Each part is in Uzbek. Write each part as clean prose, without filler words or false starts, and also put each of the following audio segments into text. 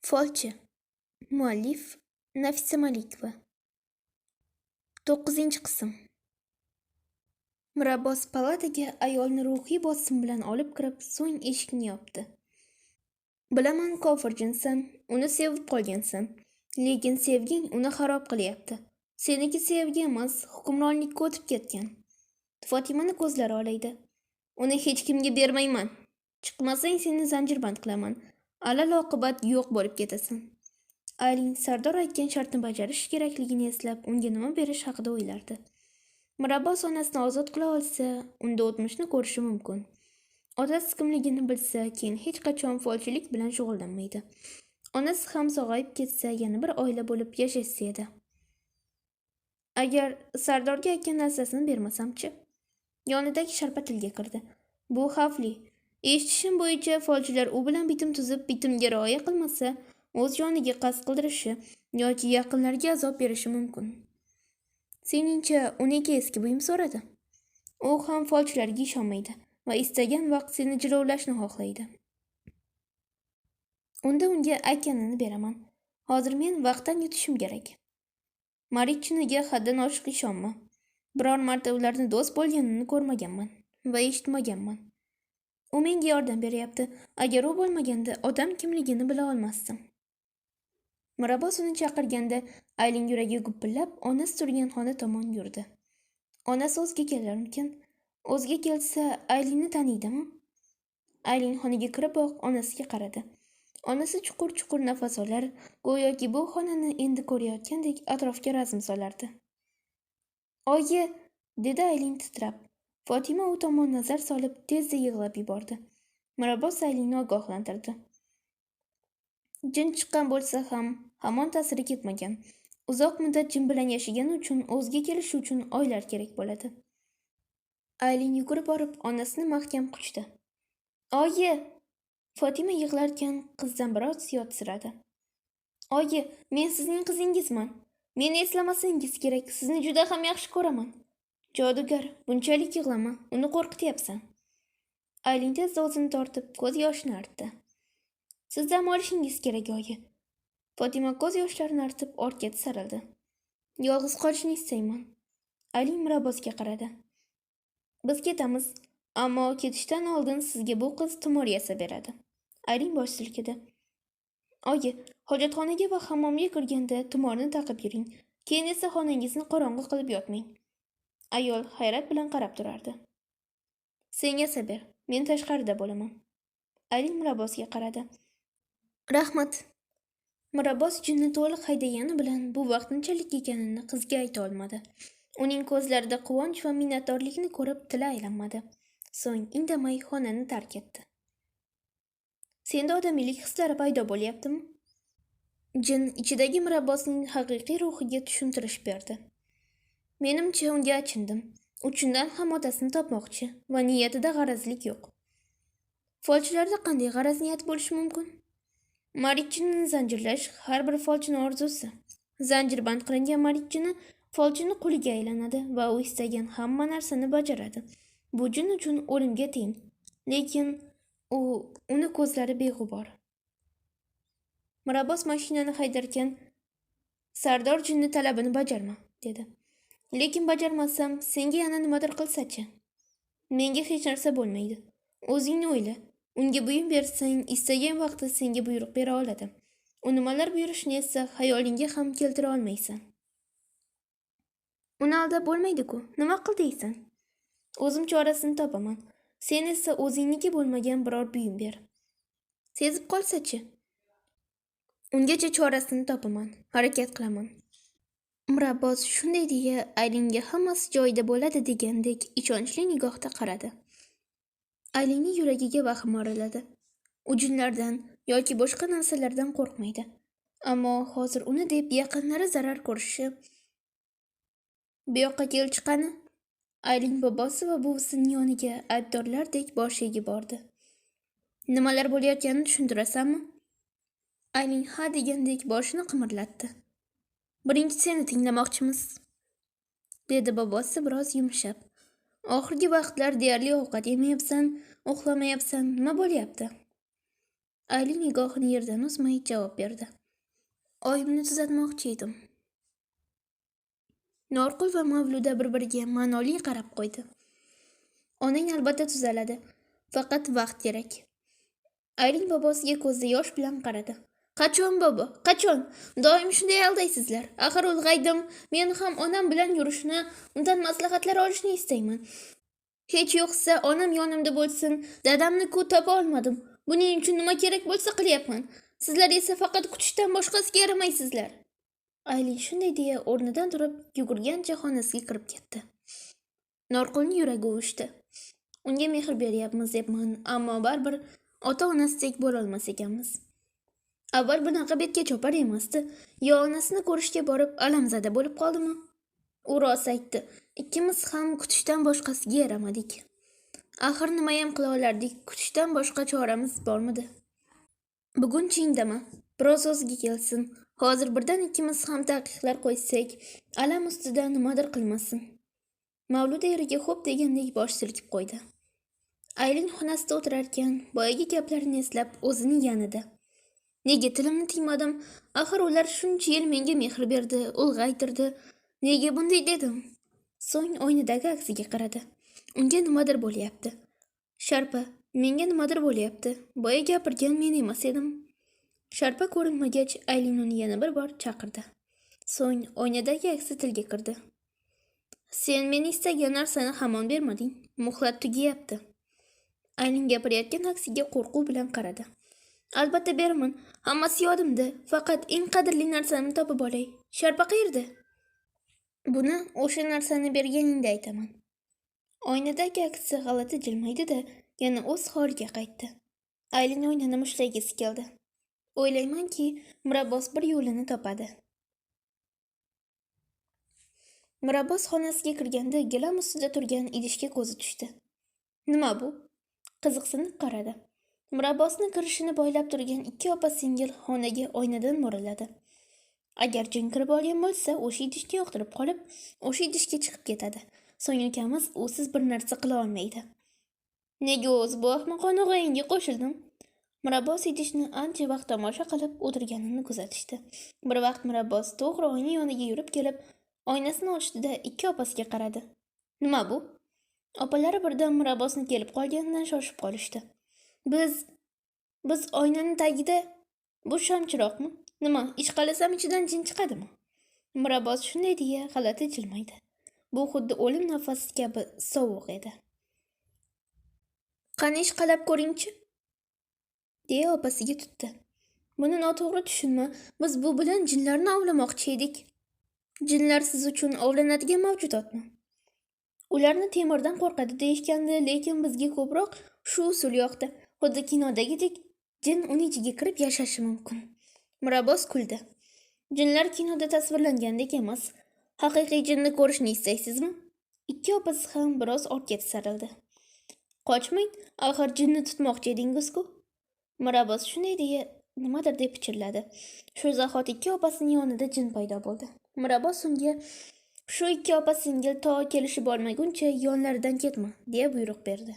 Folchi. Muallif Nafisa Malikova. 9-qism. Mirabbos palataga ayolni ruhiy bosim bilan olib kirib, so'ng eshikni yopdi. Bilaman, kofirjinsan, uni sevib qolgansan, lekin sevging uni xarob qilyapti. Seniki sevgi emas, hukmronlikka o'tib ketgan. Fotimani ko'zlari olaydi. Uni hech kimga bermayman. Chiqmasang seni zanjirband qilaman. Alal-oqibat yo'q bo'lib ketasan. Aylin Sardor aytgan shartni bajarish kerakligini eslab, unga nima berish haqida o'ylardi. Mirabbos onasini ozod qila olsa, unda o'tmishni ko'rishi mumkin. Otasi kimligini bilsa, keyin hech qachon folchilik bilan shug'ullanmaydi. Onasi ham sog'ayib ketsa, yana bir oila bo'lib yashashsa edi. Agar Sardorga aytgan narsasini bermasam-chi? Yonidagi sharpa tilga kirdi. Bu xavfli. Eshitishim bo'yicha folchilar u bilan bitim tuzib, bitimga rioya qilmasa, o'z joniga qasd qildirishi yoki yaqinlarga azob berishi mumkin. Seningcha uniki eski buyum so'radi? U ham folchilarga ishonmaydi va istagan vaqt seni jilovlashni xohlaydi. Unda unga aytganini beraman. Hozir men vaqtdan yutishim kerak. Marichiniga haddan oshiq ishonma. Biror marta ularni do'st bo'lganini ko'rmaganman va eshitmaganman. U menga yordam beryapti. Agar u bo'lmaganda odam kimligini bila olmasdim. Mirabbos uni chaqirganda Aylin yuragi gupillab, onasi turgan xona tomon yurdi. Onasi o'ziga kelarmikin? O'ziga kelsa, Aylinni taniydimi? Aylin xonaga kiriboq onasiga qaradi. Onasi chuqur-chuqur nafas olar, go'yoki bu xonani endi ko'rayotgandek atrofga razm solardi. "Oyi", dedi Aylin titrab. Fotima u tomon nazar solib, tezda yig'lab yubordi. Mirabbos Aylinni ogohlantirdi. Jin chiqqan bo'lsa ham, hamon ta'siri ketmagan. Uzoq muddat jin bilan yashagani uchun o'ziga kelishi uchun oylar kerak bo'ladi. Aylin yugurib borib, onasini mahkam quchdi. "Oyi!" Fotima yig'larkan qizdan biroz yotsiradi. "Oyi, men sizning qizingizman. Meni eslamasangiz kerak, sizni juda ham yaxshi ko'raman." "Jodugar, bunchalik yig'lama, uni qo'rqityapsan." Aylin tezda o'zini tortib, ko'z yoshini artdi. "Siz dam olishingiz kerak, oyi." Fotima ko'z yoshlarini artib ortga tisarildi. "Yolg'iz qolishni istayman." Aylin Mirabbosga qaradi. "Biz ketamiz, ammo ketishdan oldin sizga bu qiz tumor yasab beradi." Aylin bosh silkidi. "Oyi, hojatxonaga va hammomga kirganda tumorni taqib yuring, keyin esa xonangizni qorong'i qilib yotmang." Ayol hayrat bilan qarab turardi. "Sen yasab ber, men tashqarida bo'laman." Aylin Mirabbosga qaradi. "Rahmat." Mirabbos jinni to'liq haydagani bilan bu vaqtinchalik ekanini qizga ayta olmadi. Uning ko'zlarida quvonch va minnatdorlikni ko'rib tili aylanmadi. So'ng indamay xonani tark etdi. "Senda odamiylik hislari paydo bo'lyaptimi?" Jin ichidagi Mirabbosning haqiqiy ruhiga tushuntirish berdi. "Menimcha unga achindim. Uchundan ham otasini topmoqchi va niyatida g'arazlik yo'q." Folchilarda qanday g'araz niyat bo'lishi mumkin? Marichini zanjirlash har bir folchini orzusi. Zanjirband qilingan marichini folchini quliga aylanadi va u istagan hamma narsani bajaradi. Bu jin uchun o'limga teng. Lekin uni ko'zlari beg'ubor. Mirabbos mashinani haydarkan, "Sardor jinni talabini bajarma", dedi. "Lekin bajarmasam, senga yana nimadir qilsa-chi?" "Menga hech narsa bo'lmaydi. O'zingni o'yla. Unga buyum bersang, istagan vaqtda senga buyruq bera oladi. U nimalar buyurishni esa xayolingga ham keltira olmaysan." "Uni aldab bo'lmaydi-ku. Nima qil deysan?" "O'zim chorasini topaman. Sen esa o'zingniki bo'lmagan biror buyum ber. Sezib qolsa-chi?" "Ungacha chorasini topaman. Harakat qilaman." Mirabbos shunday deya Aylinga hammasi joyida bo'ladi degandek ishonchli nigohda qaradi. Aylinning yuragiga vahm oraladi. U jinlardan yoki boshqa narsalardan qo'rqmaydi. Ammo hozir uni deb yaqinlari zarar ko'rishi. "Bu yoqqa kel chiqani." Aylin bobosi va buvisining yoniga aybdorlardek bosh egib bordi. "Nimalar bo'layotganini tushuntirasanmi?" Aylin ha degandek boshini qimirlatdi. "Birinchi seni tinglamoqchimiz", dedi bobosi biroz yumshab. "Oxirgi vaqtlar deyarli ovqat yemayapsan, uxlamayapsan. Nima bo'lyapti?" Aylin nigohini yerdan uzmay javob berdi. Oyimni tuzatmoqchi edim. Norqul va Mavluda bir-biriga ma'noli qarab qo'ydi. Onang albatta tuzaladi. Faqat vaqt kerak. Aylin bobosiga ko'zda yosh bilan qaradi. Qachon bobo? Qachon? Doim shunday aldaysizlar. Axir ulg'aydim. Men ham onam bilan yurishni, undan maslahatlar olishni istayman. Hech yo'qsa onam yonimda bo'lsin. Dadamni-ku topa olmadim. Buning uchun nima kerak bo'lsa qilyapman. Sizlar esa faqat kutishdan boshqasiga yaramaysizlar. Aylin shunday deya o'rnidan turib, yugurgancha xonasiga kirib ketdi. Norqulning yuragi uvushdi. Unga mehr beryapmiz debman, ammo baribir ota-onasidek bo'la olmas ekanmiz. Avval bunaqa betga chopar emasdi. Yo onasini ko'rishga borib alamzada bo'lib qoldimi? U rost aytdi. Ikkimiz ham kutishdan boshqasiga yaramadik. Axir nima ham qila olardik? Kutishdan boshqa choramiz bormidi? Bugunchi indama. Biroz o'ziga kelsin. Hozir birdan ikkimiz ham taqiqlar qo'ysak, alam ustida nimadir qilmasin. Mavluda eriga xo'p degandek bosh silkib qo'ydi. Aylin xonasida o'tirarkan, boyagi gaplarini eslab o'zini yanidi. Nega tilimni tiymadim? Axir ular shuncha yil menga mehr berdi, ulg'aytirdi. Nega bunday dedim? So'ng oynadagi aksiga qaradi. Unga nimadir bo'lyapti. Sharpa, menga nimadir bo'lyapti. Boya gapirgan men emas edim. Sharpa ko'rinmagach, Aylin uni yana bir bor chaqirdi. So'ng oynadagi aksi tilga kirdi. Sen meni istagan narsani hamon bermading. Muhlat tugayapti. Aylin gapirayotgan aksiga qo'rquv bilan qaradi. Albatta beraman. Hammasi yodimda. Faqat eng qadrli narsamni topib olay. Sharpa qayerda? Buni o'sha narsani berganingda aytaman. Oynadagi aksi g'alati jilmaydi-da, yana o'z holiga qaytdi. Aylin oynani mushtlaygisi keldi. O'ylaymanki, Mirabbos bir yo'lini topadi. Mirabbos xonasiga kirganda gilam ustida turgan idishga ko'zi tushdi. Nima bu? Qiziqsinib qaradi. Mirabbosning kirishini boylab turgan ikki opa-singil xonaga oynadan mo'raladi. Agar jin kirib olgan bo'lsa, o'sha idishni yoqtirib qolib, o'sha idishga chiqib ketadi. So'ng ukamiz usiz bir narsa qila olmaydi. Nega o'zi bu ahmoqona o'yinga qo'shildim? Mirabbos idishni ancha vaqt tomosha qilib o'tirganini kuzatishdi. Bir vaqt Mirabbos to'g'ri oyna yoniga yurib kelib, oynasini ochdi-da ikki opasiga qaradi. Nima bu? Opalari birdan Mirabbosni kelib qolganidan shoshib qolishdi. Biz oynani tagida bu shamchiroqmi? Nima, ish qalasam ichidan jin chiqadimi? Mirabbos shunday deya g'alati jilmaydi. Bu xuddi o'lim nafasi kabi sovuq edi. Qani ish qalab ko'ring-chi? deya opasiga tutdi. Buni noto'g'ri tushunma. Biz bu bilan jinlarni ovlamoqchi edik. Jinlar siz uchun ovlanadigan mavjudotmi? Ularni temirdan qo'rqadi deyishgandi, lekin bizga ko'proq shu usul yoqdi. Xuddi kinodagidek jin uning ichiga kirib yashashi mumkin. Mirabbos kuldi. Jinlar kinoda tasvirlangandek emas. Haqiqiy jinni ko'rishni istaysizmi? Ikki opasi ham biroz ortga tisarildi. Qochmang, axir jinni tutmoqchi edingiz-ku. Mirabbos shunday deya nimadir deb pichirladi. Shu zahot ikki opasining yonida jin paydo bo'ldi. Mirabbos unga shu ikki opa-singil to kelishib olmaguncha yonlaridan ketma, deya buyruq berdi.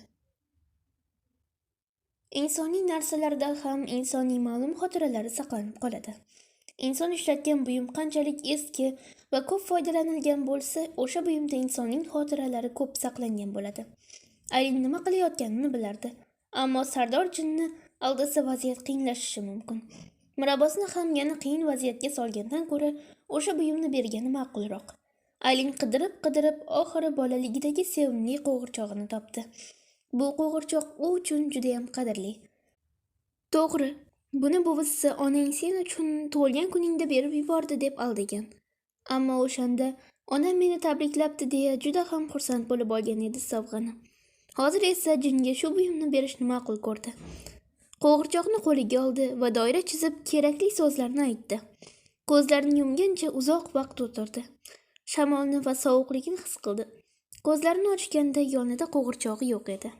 Insoniy narsalarda ham insoniy ma'lum xotiralari saqlanib qoladi. Inson ishlatgan buyum qanchalik eski va ko'p foydalanilgan bo'lsa, o'sha buyumda insonning xotiralari ko'p saqlangan bo'ladi. Aylin nima qilayotganini bilardi, ammo Sardor jinni aldasa vaziyat qiyinlashishi mumkin. Mirabbosni ham yana qiyin vaziyatga solgandan ko'ra, o'sha buyumni bergani ma'qulroq. Aylin qidirib oxiri bolaligidagi sevimli qo'g'irchog'ini topdi. Bu qo'g'irchoq u uchun juda ham qadrli. To'g'ri, buni buvisi onang sen uchun tug'ilgan kuningda berib yubordi deb aldagan. Ammo o'shanda onam meni tabriklabdi deya juda ham xursand bo'lib olgan edi sovg'ani. Hozir esa jinga shu buyumni berishni ma'qul ko'rdi. Qo'g'irchoqni qo'liga oldi va doira chizib kerakli so'zlarni aytdi. Ko'zlarini yumgancha uzoq vaqt o'tirdi. Shamolni va sovuqligini his qildi. Ko'zlarini ochganda yonida qo'g'irchog'i yo'q edi.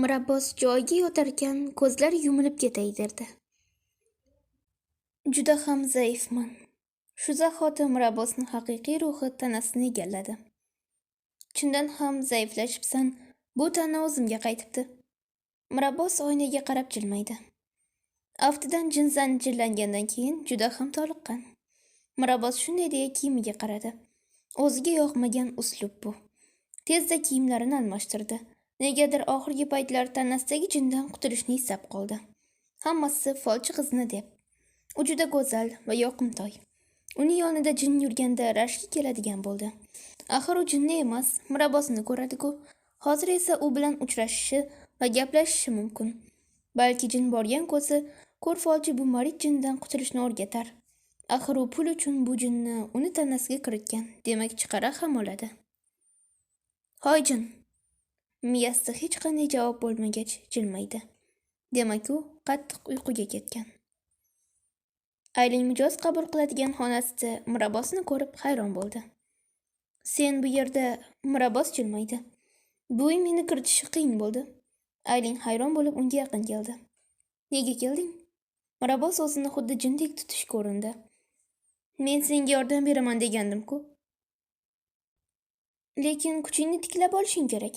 Mirabbos joyiga yotarkan ko'zlari yumilib ketay derdi. Juda ham zaifman. Shu zahoti Mirabbosning haqiqiy ruhi tanasini egalladi. Chindan ham zaiflashibsan, bu tana o'zimga qaytibdi. Mirabbos oynaga qarab jilmaydi. Aftidan jin zanjirlangandan keyin juda ham toliqqan. Mirabos shunday deya kiyimiga qaradi. O'ziga yoqmagan uslub bu. Tezda kiyimlarini almashtirdi. Negadir oxirgi paytlar tanasidagi jindan qutulishni hissab qoldi. Hammasi folchi qizni deb. U juda go'zal va yoqimtoy. Uning yonida jin yurganda rashki keladigan bo'ldi. Axir u jinni emas, Mirabosni ko'radi-ku. Hozir esa u bilan uchrashishi va gaplashishi mumkin. Balki jin borgan ko'zi ko'r folchi bu marid jindan qutulishni o'rgatar. Axir u pul uchun bu jinni uni tanasiga kiritgan, demak chiqara ham oladi. Hoy jin. Miyasida hech qanday javob bo'lmagach jilmaydi. Demak u qattiq uyquga ketgan. Aylin mijoz qabul qiladigan xonasida Mirabosni ko'rib hayron bo'ldi. Sen bu yerda? Mirabos jilmaydi. Bu uy meni kiritishi qiyin bo'ldi. Aylin hayron bo'lib unga yaqin keldi. Nega kelding? Mirabos o'zini xuddi jindek tutishga urindi. Men senga yordam beraman degandim-ku. Lekin kuchingni tiklab olishing kerak.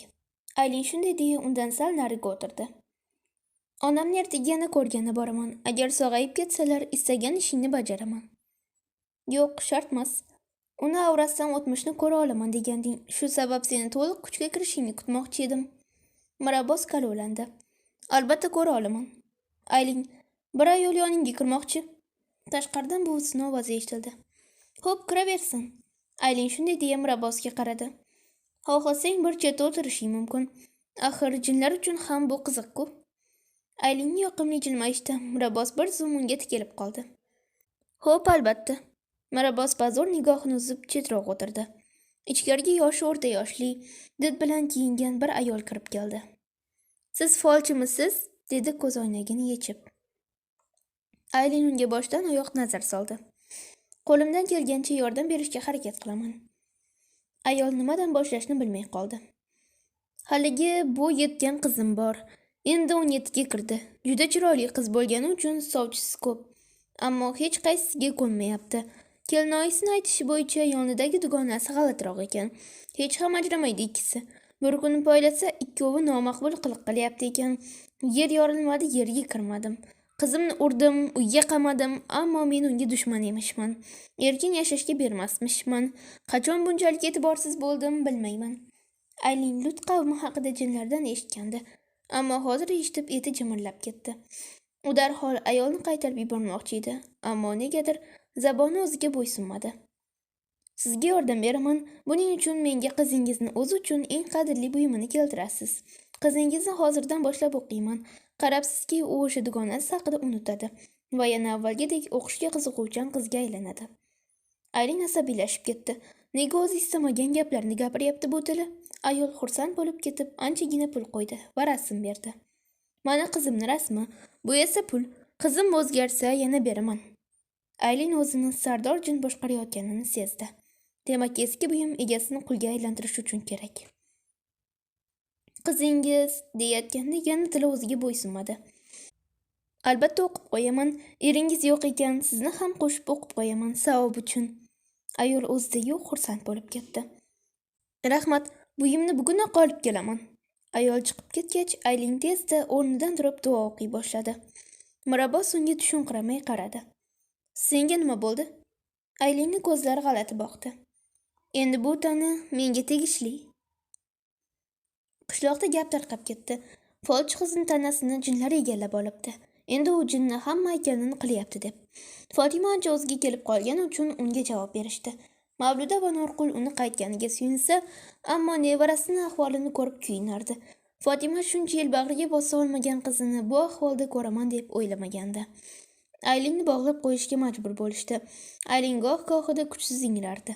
Aylin shunday deya undan sal nariga o'tirdi. Onamni ertaga yana ko'rgani boraman. Agar sog'ayib ketsalar, istagan ishingni bajaraman. Yo'q, shart emas. Uni avrasidan o'tmishni ko'ra olaman deganding. Shu sabab seni to'liq kuchga kirishingni kutmoqchi edim. Mirabos kalovlandi. Albatta ko'ra olaman. Aylin, bir ayol yoningga kirmoqchi. Tashqaridan buvisining ovozi eshitildi. Xo'p, kiraversin. Aylin shunday deya Mirabosga qaradi. Xohlasang bir chetda o'tirishing mumkin. Axir jinlar uchun ham bu qiziq-ku. Aylinning yoqimli jilmayishida Mirabos bir zum unga tikilib qoldi. Xo'p, albatta. Mirabos bazo'r nigohini uzib chetroq o'tirdi. Ichkariga yoshi o'rta yoshli, did bilan kiyingan bir ayol kirib keldi. Siz folchimisiz? Dedi ko'z oynagini yechib. Aylin unga boshdan oyoq nazar soldi. Qo'limdan kelgancha yordam berishga harakat qilaman. Ayol nimadan boshlashni bilmay qoldi. Haligi bu yetgan qizim bor. Endi 17 ga kirdi. Juda chiroyli qiz bo'lgani uchun sovchisi ko'p. Ammo hech qaysisiga ko'nmayapti. Kelinoyisini aytishi bo'yicha yonidagi dugonasi g'alatiroq ekan. Hech ham ajramaydi ikkisi. Bir kuni poylasa ikkovi nomaqbul qiliq qilyapti ekan. Yer yorilmadi, yerga kirmadim. Qizimni urdim, uyga qamadim, ammo men unga dushman emishman. Erkin yashashga bermasmishman. Qachon bunchalik e'tiborsiz bo'ldim, bilmayman. Aylin Lut qavmi haqida jinlardan eshitgandi, ammo hozir eshitib eti jimirlab ketdi. U darhol ayolni qaytarib yubormoqchi edi, ammo negadir zaboni o'ziga bo'ysunmadi. Sizga yordam beraman. Buning uchun menga qizingizni o'zi uchun eng qadrli buyumini keltirasiz. Qizingizni hozirdan boshlab o'qiyman. Qarabsizki, u o'sha dugonasi haqida unutadi va yana avvalgidek o'qishga qiziquvchan qizga aylanadi. Aylin asabiylashib ketdi. Nega o'zi istamagan gaplarni gapiryapti bu tili? Ayol xursand bo'lib ketib, anchagina pul qo'ydi va rasm berdi. Mana qizimning rasmi, bu esa pul. Qizim o'zgarsa yana beraman. Aylin o'zini sardor jin boshqarayotganini sezdi. Demak, eski buyum egasini qulga aylantirish uchun kerak. Qizingiz deyotganda yana tili o'ziga bo'ysunmadi. Albatta o'qib qo'yaman. Eringiz yo'q ekan, sizni ham qo'shib o'qib qo'yaman savob uchun. Ayol o'zida yo'q xursand bo'lib ketdi. Rahmat, buyumni bugunoq olib kelaman. Ayol chiqib ketgach, Aylin tezda o'rnidan turib duo o'qiy boshladi. Mirabos unga tushunqiramay qaradi. Senga nima bo'ldi? Aylinning ko'zlari g'alati boqdi. Endi bu tana menga tegishli. Qishloqda gap tarqab ketdi. Folchi qizning tanasini jinlar egallab olibdi. Endi u jinni hamma aytganini qilyapti deb. Fatima ancha o'ziga kelib qolgani uchun unga javob berishdi. Mavluda va Norqul uni qaytganiga suyunsa, ammo nevarasining ahvolini ko'rib kuyinardi. Fatima shuncha yil bag'riga bosa olmagan qizini bu ahvolda ko'raman deb o'ylamagandi. Aylinni bog'lab qo'yishga majbur bo'lishdi. Aylin goh-gohida kuchsiz ingrardi.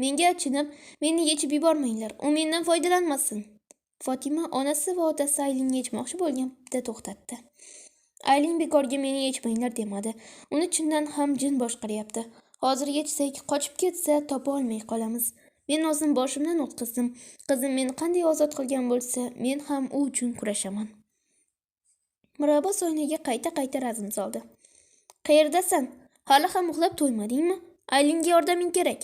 Menga achinib, meni yechib yubormanglar. U mendan foydalanmasin. Fatima onasi va otasi Aylinni yechmoqchi bo'lganda to'xtatdi. Aylin bekorga meni yechmanglar demadi. Uni chindan ham jin boshqaryapti. Hozir yechsak, qochib ketsa topa olmay qolamiz. Men o'zim boshimdan o'tkazdim. Qizim meni qanday ozod qilgan bo'lsa, men ham u uchun kurashaman. Mirabos oynaga qayta razm soldi. Qayerdasan? Hali ham uxlab to'ymadingmi? Aylinga yordaming kerak.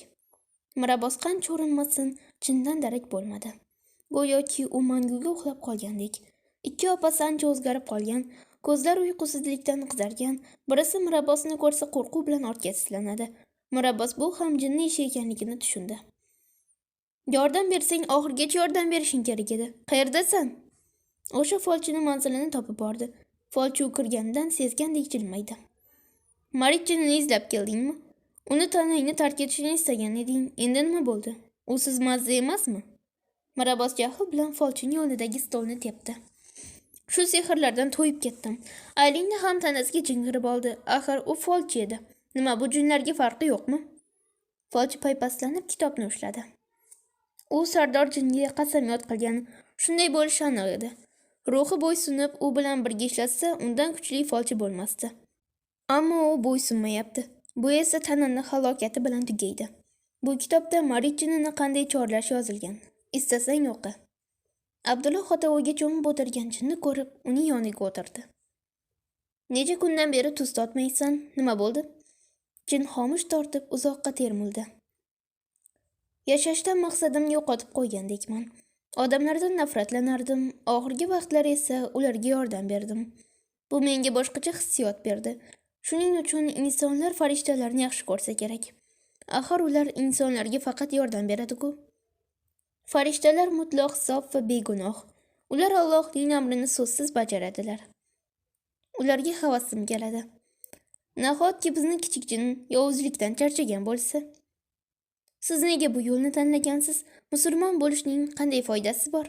Mirabos qancha urinmasin, jindan darak bo'lmadi. Go'yoki u manguga uxlab qolgandek. Ikki opasi ancha o'zgarib qolgan. ko'zlari uyqusizlikdan qizargan. Birisi Mirabbosni ko'rsa qo'rquv bilan ortga tislanadi. Mirabbos bu ham jinni ishi ekanligini tushundi. Yordam bersang, oxirigacha yordam berishing kerak edi. Qayerdasan? O'sha folchining manzilini topib bordi. Folchi u kirganidan sezgandek jilmaydi. Marit jinnini izlab keldingmi? Uni tanangni tark etishini istagan eding. Endi nima bo'ldi? Usiz mazza emasmi? Mirabbos jahl bilan folchining yonidagi stolni tepdi. Shu sehrlardan to'yib ketdim. Aylingni ham tanasiga jin kirib oldi. Axir u folchi edi. Nima, bu jinlarga farqi yo'qmi? Folchi paypaslanib kitobni ushladi. U Sardor jinga qasamyod qilgan. Shunday bo'lishi aniq edi. Ruhi bo'ysunib, u bilan birga ishlatsa, undan kuchli folchi bo'lmasdi. Ammo u bo'ysunmayapti. Bu esa tanani halokati bilan tugaydi. Bu kitobda Marit jinnini qanday chorlash yozilgan. Istasang o'qi. Abdulla xotovoyga cho'mib o'tirgan jinni ko'rib, uning yoniga o'tirdi. Necha kundan beri tuz totmaysan? Nima bo'ldi? Jin xomush tortib uzoqqa termuldi. Yashashdan maqsadimni yo'qotib qo'ygandekman. Odamlardan nafratlanardim, oxirgi vaqtlar esa ularga yordam berdim. Bu menga boshqacha hissiyot berdi. Shuning uchun insonlar farishtalarni yaxshi ko'rsa kerak. Axir ular insonlarga faqat yordam beradi-ku. Farishtalar mutlaq sof va begunoh. Ular Allohning amrini so'zsiz bajaradilar. Ularga havasim keladi. Nahotki bizni kichik jin yovuzlikdan charchagan bo'lsa? Siz nega bu yo'lni tanlagansiz? Musulmon bo'lishning qanday foydasi bor?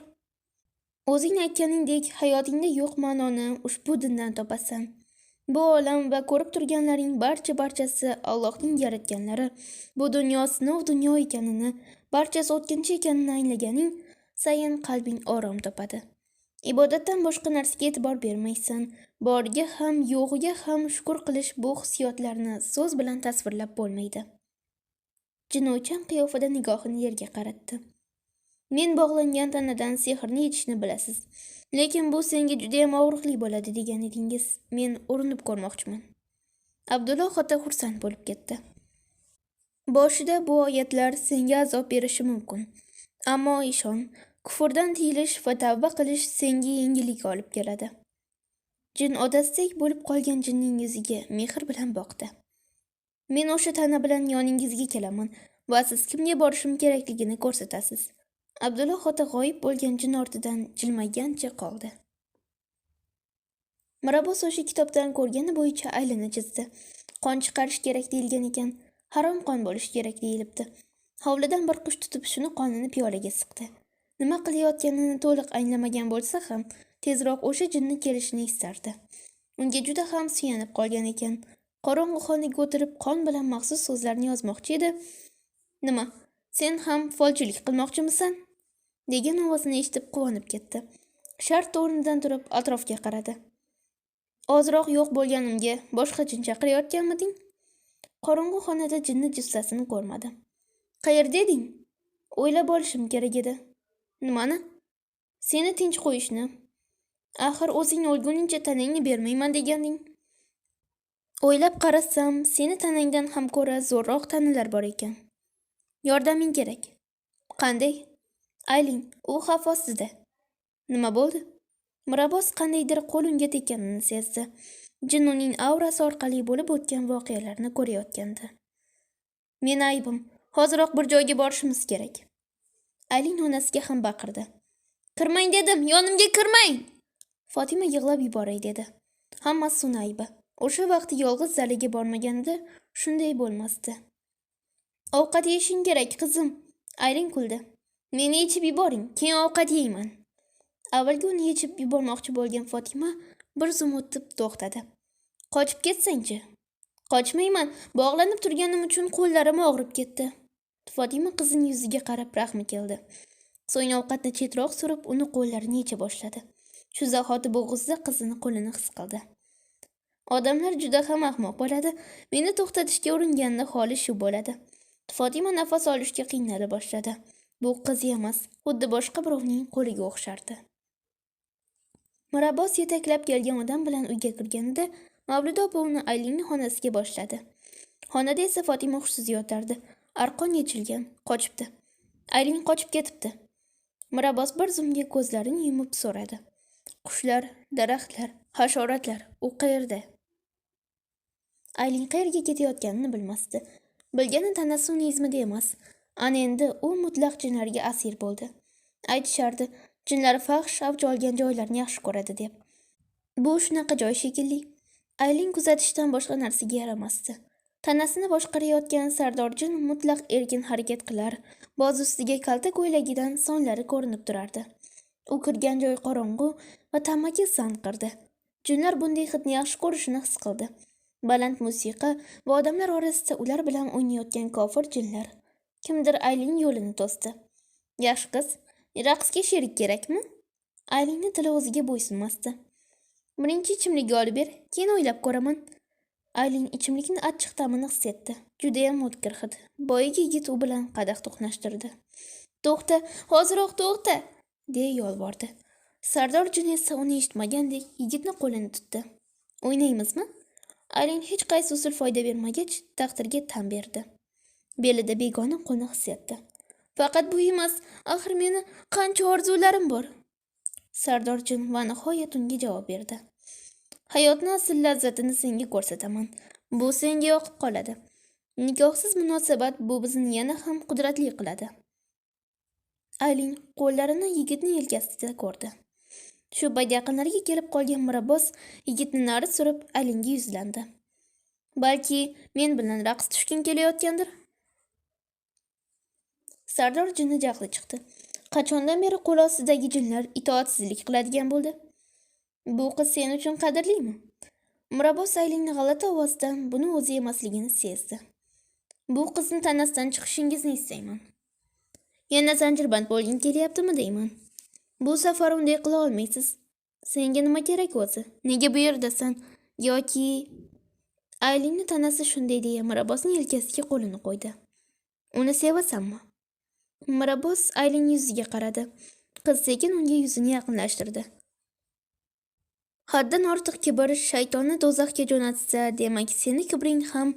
O'zing aytganingdek, hayotingda yo'q ma'noni ushbu dindan topasan. Bu olam va ko'rib turganlaring barchasi Allohning yaratganlari. Bu dunyo sinov dunyo ekanini, barchasi o'tkinchi ekanini anglaganing sayin qalbing orom topadi. Ibodatdan boshqa narsaga e'tibor bermaysan. Boriga ham, yo'g'iga ham shukr qilish bu hissiyotlarni so'z bilan tasvirlab bo'lmaydi. Jinoychan qiyofada nigohini yerga qaratdi. Men bog'langan tanadan sehrni yetishni bilasiz. Lekin bu senga juda ham og'riqli bo'ladi degan edingiz. Men urinib ko'rmoqchiman. Abdulla xota xursand bo'lib ketdi. Boshida bu oyatlar senga azob berishi mumkin. Ammo ishon, kufrdan tiyilish va tavba qilish senga yengillik olib keladi. Jin odatdek bo'lib qolgan jinning yuziga mehr bilan boqdi. Men o'sha tana bilan yoningizga kelaman va siz kimga borishim kerakligini ko'rsatasiz. Abdulla xota g'oyib bo'lgan jin ortidan jilmaygancha qoldi. Mirabbos o'sha kitobdan ko'rgani bo'yicha aylini chizdi. Qon chiqarish kerak deyilgan ekan, harom qon bo'lishi kerak deyilibdi. Hovlidan bir qush tutib shuni qonini piyolaga siqdi. Nima qilayotganini to'liq anglamagan bo'lsa ham, tezroq o'sha jinni kelishini istardi. Unga juda ham suyanib qolgan ekan. Qorong'u xonaga o'tirib qon bilan maxsus so'zlarni yozmoqchi edi. Nima, sen ham folchilik qilmoqchimisan? Degan ovozni eshitib quvonib ketdi. Shart o'rnidan turib atrofga qaradi. Ozroq yo'q bo'lganimga boshqa jin chaqirayotganmiding? Qorong'u xonada jinni jussasini ko'rmadi. Qayerda eding? O'ylab olishim kerak edi. Nimani? Seni tinch qo'yishni. Axir o'zing o'lguningcha tanangni bermayman deganding. O'ylab qarasam, seni tanangdan ham ko'ra zo'rroq tanalar bor ekan. Yordaming kerak. Qanday? Ayling, u xavf ostida. Nima bo'ldi? Mirabbos qandaydir qo'l unga tekkanini sezdi. Jin uning aurasi orqali bo'lib o'tgan voqealarni ko'rayotgandi. Men aybim. Hoziroq bir joyga borishimiz kerak. Ayling onasiga ham baqirdi. Kirmang dedim, yonimga kirmang! Fatima yig'lab yuboray dedi. Hammasi uning aybi. O'sha vaqt yolg'iz zaliga bormaganida shunday bo'lmasdi. Ovqat yeyishing kerak, qizim. Ayling kuldi. Meni yechib yuboring, keyin ovqat yeyman. Avvalgi uni yechib yubormoqchi bo'lgan Fatima bir zum o'tib to'xtadi. Qochib ketsangchi? Qochmayman, bog'lanib turganim uchun qo'llarim og'rib ketdi. Fatima qizining yuziga qarab rahmi keldi. So'ng ovqatni chetroq surib, uni qo'llarini yecha boshladi. Shu zahoti bo'g'izda qizini qo'lini his qildi. Odamlar juda ham ahmoq bo'ladi. Meni to'xtatishga uringanida holi shu bo'ladi. Fatima nafas olishga qiynala boshladi. Bu qiz emas, xuddi boshqa birovning qo'liga o'xshardi. Mirabbos yetaklab kelgan odam bilan uyga kirganida Mavluda opa uni Aylingning xonasiga boshladi. Xonada esa Fatima hushsiz yotardi. Arqon yechilgan, qochibdi. Ayling qochib ketibdi. Mirabbos bir zumga ko'zlarini yumib so'radi. Qushlar, daraxtlar, hasharotlar. U qayerda? Aylin qayerga ketayotganini bilmasdi. Bilgani tanasi uning izmida emas. Ana endi u mutlaq jinlarga asir bo'ldi. Aytishardi, jinlar fahsh avj olgan joylarni yaxshi ko'radi deb. Bu shunaqa joy shekilli. Aylin kuzatishdan boshqa narsaga yaramasdi. Tanasini boshqarayotgan Sardor jin mutlaq erkin harakat qilar. Boz ustiga kalta ko'ylagidan sonlari ko'rinib turardi. U kirgan joy qorong'u va tamaki sanqirdi. Jinlar bunday hidni yaxshi ko'rishini his qildi. Baland musiqa va odamlar orasida ular bilan o'ynayotgan kofir jinlar. Kimdir Aylin yo'lini to'sdi. Yaxshi qiz, raqsga sherik kerakmi? Aylinning tili o'ziga bo'ysunmasdi. Birinchi ichimlikni olib ber, keyin o'ylab ko'raman. Aylin ichimlikning achchiq ta'mini his etdi. Judayam o'tkir hid. Boyagi yigit u bilan qadah to'qnashtirdi. To'xta, hoziroq to'xta, deya yolvordi. Sardor jin esa uni eshitmagandek yigitni qo'lini tutdi. O'ynaymizmi? Aylin hech qaysi usul foyda bermagach, taqdirga tan berdi. Belida begona qo'lni his etdi. Faqat bu emas, axir meni qancha orzularim bor. Sardor jin va nihoyat unga javob berdi. Hayotning asl lazzatini senga ko'rsataman. Bu senga yoqib qoladi. Nikohsiz munosabat bu bizni yana ham qudratli qiladi. Aylin qo'llarini yigitning yelkasida ko'rdi. Shu payt yaqinlariga kelib qolgan Mirabos yigitni nari surib Aylinga yuzlandi. Balki men bilan raqs tushging kelayotgandir. Sardor jinni jahli chiqdi. Qachondan beri qo'l ostidagi jinlar itoatsizlik qiladigan bo'ldi? Bu qiz sen uchun qadrlimi? Mirabos Aylinning g'alati ovozidan buni o'zi emasligini sezdi. Bu qizni tanasidan chiqishingizni istayman. Yana zanjirband bo'lging kelyaptimi deyman. Bu safar unday qila olmaysiz. Senga nima kerak o'zi? Nega bu yerdasan? Yoki Aylinning tanasi shunday deya Mirabosning yelkasiga qo'lini qo'ydi. Uni sevasanmi? Mirabos Aylin yuziga qaradi. Qiz sekin unga yuzini yaqinlashtirdi. Haddan ortiq kibr shaytonni do'zaxga jo'natsa, demak seni kibring ham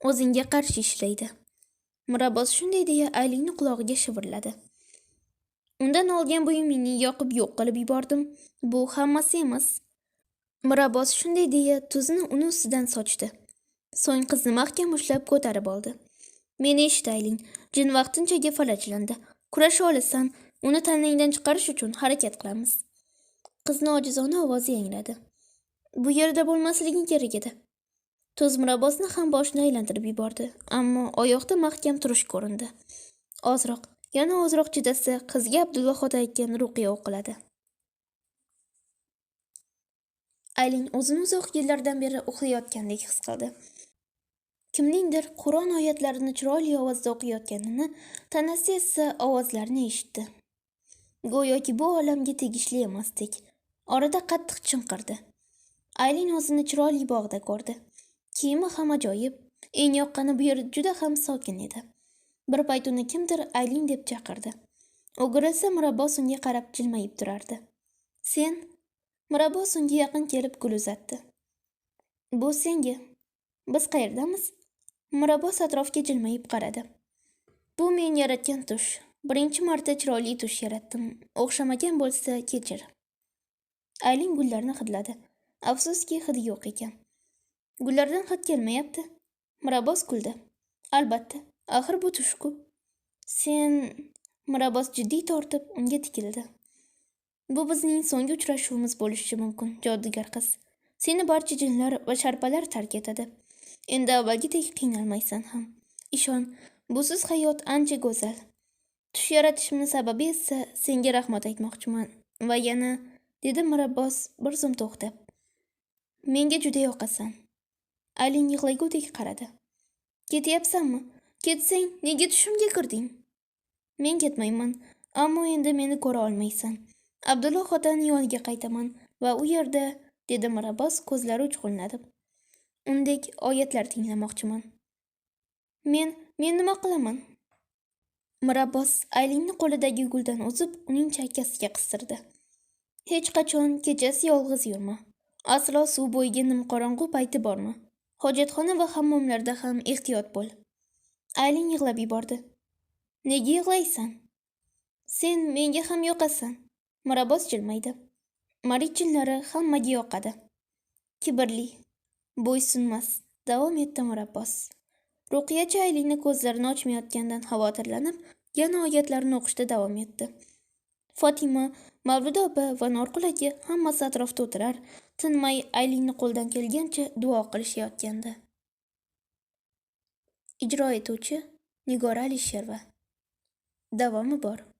o'zingga qarshi ishlaydi. Mirabos shunday deya Aylinning qulog'iga shivirladi. Undan olgan buyumingni yoqib yo'q qilib yubordim. Bu hammasi emas. Mirabos shunday deya tuzni uni ustidan sochdi. So'ng qizni mahkam ushlab ko'tarib oldi. Meni eshit Aylin, jin vaqtinchaga falajlandi. Kurasha olasan, uni tanangdan chiqarish uchun harakat qilamiz. Qizni ojizona ovozi yangradi. Bu yerda bo'lmasliging kerak edi. Tuz Mirabosni ham boshini aylantirib yubordi, ammo oyoqda mahkam turish ko'rindi. Ozroq, yana ozroq chidasa, qizga Abdulla Xudo aytgan ruqiya o'qiladi. Aylin o'zini uzoq yillardan beri uxlayotgandek his qildi. Kimningdir Qur'on oyatlarini chiroyli ovozda o'qiyotganini, tanasi esa ovozlarni eshitdi. Go'yoki bu olamga tegishli emasdek. Orada qattiq chinqirdi. Aylin o'zini chiroyli bog'da ko'rdi. Kiyimi ham ajoyib. Eng yoqqani bu yer juda ham sokin edi. Bir payt uni kimdir Aylin deb chaqirdi. O'girilsa Mirabos unga qarab jilmayib turardi. Sen? Mirabos unga yaqin kelib gul uzatdi. Bu senga. Biz qayerdamiz? Mirabos atrofga jilmayib qaradi. Bu men yaratgan tush. Birinchi marta chiroyli tush yaratdim. O'xshamagan bo'lsa kechir. Aylin gullarni hidladi. Afsuski hidi yo'q ekan. Gullardan hid kelmayapti. Mirabos kuldi. Albatta, axir bu tushku. Sen... Mirabos jiddiy tortib unga tikildi. Bu bizning so'nggi uchrashuvimiz bo'lishi mumkin, jodugar qiz. Seni barcha jinlar va sharpalar tark etadi. Endi avvalgidek qiynalmaysan ham. Ishon, busiz hayot ancha go'zal. Tush yaratishimning sababi esa senga rahmat aytmoqchiman. Va yana, dedi Mirabos bir zum to'xtab. Menga juda yoqasan. Aylin yig'lagudek qaradi. Ketyapsanmi? Ketsang, nega tushimga kirding? Men ketmayman, ammo endi meni ko'ra olmaysan. Abdulla Xodaning yoniga qaytaman va u yerda, dedi Mirabos ko'zlari uchqunlanib. Undek oyatlar tinglamoqchiman. Men nima qilaman? Mirabos Aylinning qo'lidagi guldan uzib, uning chakkasiga qistirdi. Hech qachon kechasi yolg'iz yurma. Aslo suv bo'yiga nimqorong'u payti borma. Hojatxona va hammomlarda ham ehtiyot bo'l. Aylin yig'lab yubordi. Nega yig'laysan? Sen menga ham yoqasan. Mirabos jilmaydi. Marichinlari hammaga yoqadi. Kibrli, bo'ysunmas, davom etdi Murabbos. Ruqiyachi Aylina ko'zlarini ochmayotganidan xavotirlanib, yana oyatlarni o'qishda davom etdi. Fotima, Mavluda opa va Norqul aka hammasi atrofda o'tirar, tinmay Aylinni qo'ldan kelgancha duo qilishayotgandi. Ijro etuvchi Nigora Alisherova. Davomi bor.